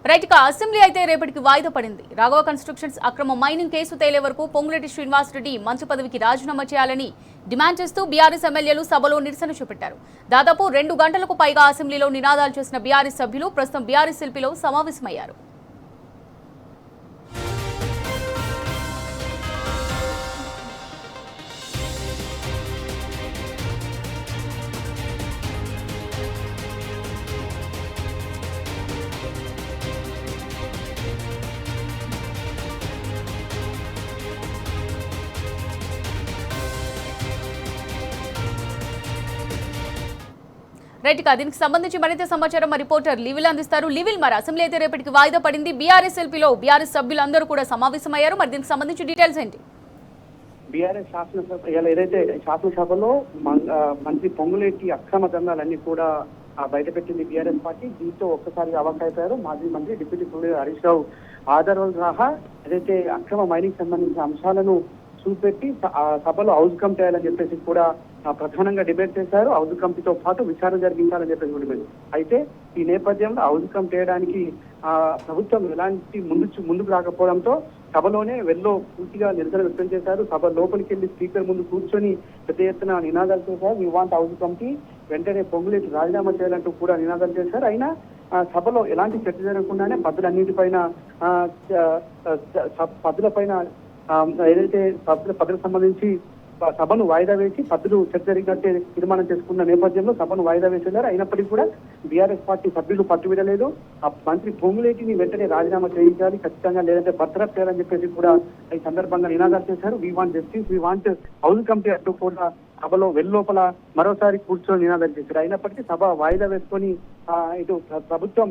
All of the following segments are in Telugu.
రైట్ గా అసెంబ్లీ అయితే రేపటికి వాయిదా పడింది. రాఘవ కన్స్ట్రక్షన్స్ అక్రమ మైనింగ్ కేసు తేలే వరకు పొంగులేటి శ్రీనివాసరెడ్డి మంత్రి పదవికి రాజీనామా చేయాలని డిమాండ్ చేస్తూ బీఆర్ఎస్ ఎమ్మెల్యేలు సభలో నిరసన చూపెట్టారు. దాదాపు 2 గంటలకు పైగా అసెంబ్లీలో నినాదాలు చేసిన బీఆర్ఎస్ సభ్యులు ప్రస్తుతం బీఆర్ఎస్ శిల్పిలో సమావేశమయ్యారు. రైట్ గా దీనికి సంబంధించి మరింత సమాచారం మా రిపోర్టర్ లివిల్ అందిస్తారు. లివిల్, మరి అసెంబ్లీ అయితే రేపటికి వాయిదా పడింది. బీఆర్ఎస్ ఎల్పీలో బీఆర్ఎస్ సభ్యులందరూ కూడా సమావేశమయ్యారు. మరి దీనికి సంబంధించి డీటెయిల్స్ ఏంటి? బీఆర్ఎస్ శాసనసభ ఏదైతే శాసనసభలో మంత్రి పొంగులేటి అక్రమ దందాలన్నీ కూడా బయటపెట్టింది బీఆర్ఎస్ పార్టీ. దీంతో ఒక్కసారిగా అవాక్కైపోయారు మాజీ మంత్రి డిప్యూటీ సీఎం హరీష్ రావు ఆధారాలు సహా ఏదైతే అక్రమ మైనింగ్ సంబంధించిన అంశాలను చూపెట్టి సభలో హౌస్ కమిటీ చేయాలని చెప్పేసి కూడా ప్రధానంగా డిబేట్ చేశారు. హౌస్ కమిటీతో పాటు విచారణ జరిగించాలని చెప్పేసి కూడా అయితే ఈ నేపథ్యంలో హౌస్ కమిటీ చేయడానికి ప్రభుత్వం ఎలాంటి ముందుకు రాకపోవడంతో సభలోనే పూర్తిగా నిరసన వ్యక్తం చేశారు. సభ లోపలికి వెళ్లి స్పీకర్ ముందు కూర్చొని పెద్ద ఎత్తున నినాదాలు చేశారు. వి వాంట్ హౌస్ కమిటీ, వెంటనే పొంగులేటి రాజీనామా చేయాలంటూ కూడా నినాదాలు చేశారు. అయినా సభలో ఎలాంటి చర్చ జరగకుండానే పద్ధతులన్నిటిపైన ఏదైతే పద్ధతులకు సంబంధించి సభను వాయిదా వేసి పద్ధతులు చర్చ జరిగినట్టే తీర్మానం చేసుకున్న నేపథ్యంలో సభను వాయిదా వేసేశారు. అయినప్పటికీ కూడా బీఆర్ఎస్ పార్టీ సభ్యులు పట్టుబిడలేదు. ఆ మంత్రి పొంగులేటిని వెంటనే రాజీనామా చేయించాలి ఖచ్చితంగా, లేదంటే బర్తరఫ్ చేయాలని చెప్పేసి కూడా ఈ సందర్భంగా నినాదాలు చేశారు. We want justice, we want house committee అంటూ కూడా సభలో వెల్లోపల మరోసారి కూర్చొని నినాదాలు చేశారు. అయినప్పటికీ సభ వాయిదా వేసుకొని ఇటు ప్రభుత్వం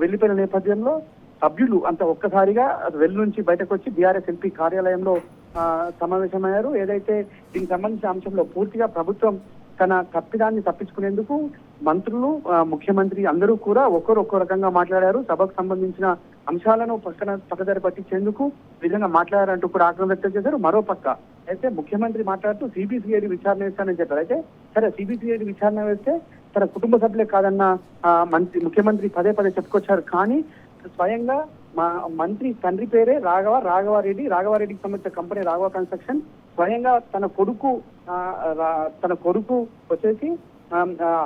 వెళ్లిపోయిన నేపథ్యంలో సభ్యులు అంతా ఒక్కసారిగా వెల్లు నుంచి బయటకు వచ్చి బీఆర్ఎస్ ఎంపీ కార్యాలయంలో సమావేశమయ్యారు. ఏదైతే దీనికి సంబంధించిన అంశంలో పూర్తిగా ప్రభుత్వం తన తప్పిదాన్ని తప్పించుకునేందుకు మంత్రులు, ముఖ్యమంత్రి అందరూ కూడా ఒక్కో రకంగా మాట్లాడారు. సభకు సంబంధించిన అంశాలను పక్కదారి పట్టించేందుకు విధంగా మాట్లాడారంటూ కూడా ఆగ్రహం వ్యక్తం చేశారు. మరోపక్క అయితే ముఖ్యమంత్రి మాట్లాడుతూ సిబిసిఐడి విచారణ వేస్తానని చెప్పారు. అయితే సరే, సిబిసిఐడి విచారణ వేస్తే తన కుటుంబ సభ్యులే కాదన్న ముఖ్యమంత్రి పదే చెప్పుకొచ్చారు. కానీ స్వయంగా మా మంత్రి తండ్రి పేరే రాఘవారెడ్డికి సంబంధించిన కంపెనీ రాఘవ కన్స్ట్రక్షన్, స్వయంగా తన కొడుకు వచ్చేసి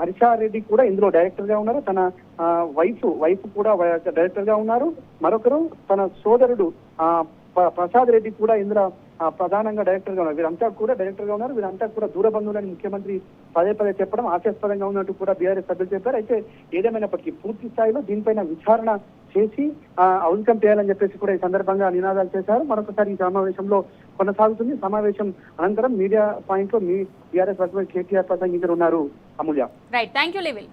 హరిషారెడ్డి కూడా ఇందులో డైరెక్టర్ గా ఉన్నారు. తన వైఫ్ కూడా డైరెక్టర్ గా ఉన్నారు. మరొకరు తన సోదరుడు ప్రసాద్ రెడ్డి కూడా ఇందులో ప్రధానంగా డైరెక్టర్ గా ఉన్నారు. వీరంతా కూడా డైరెక్టర్ గా ఉన్నారు. వీరంతా కూడా దూర బంధువులని ముఖ్యమంత్రి పదే చెప్పడం హాస్యాస్పదంగా ఉన్నట్టు కూడా బీఆర్ఎస్ సభ్యులు చెప్పారు. అయితే ఏదేమైనప్పటికీ పూర్తి స్థాయిలో దీనిపైన విచారణ చేసి హౌస్ కమిటీ చేయాలని చెప్పేసి కూడా ఈ సందర్భంగా నినాదాలు చేశారు. మరొకసారి ఈ సమావేశంలో కొనసాగుతుంది. సమావేశం అనంతరం మీడియా పాయింట్ లో బీఆర్ఎస్ వర్కింగ్ కేటీఆర్ ప్రసంగితులు ఉన్నారు. Amulya. Right, thank you level.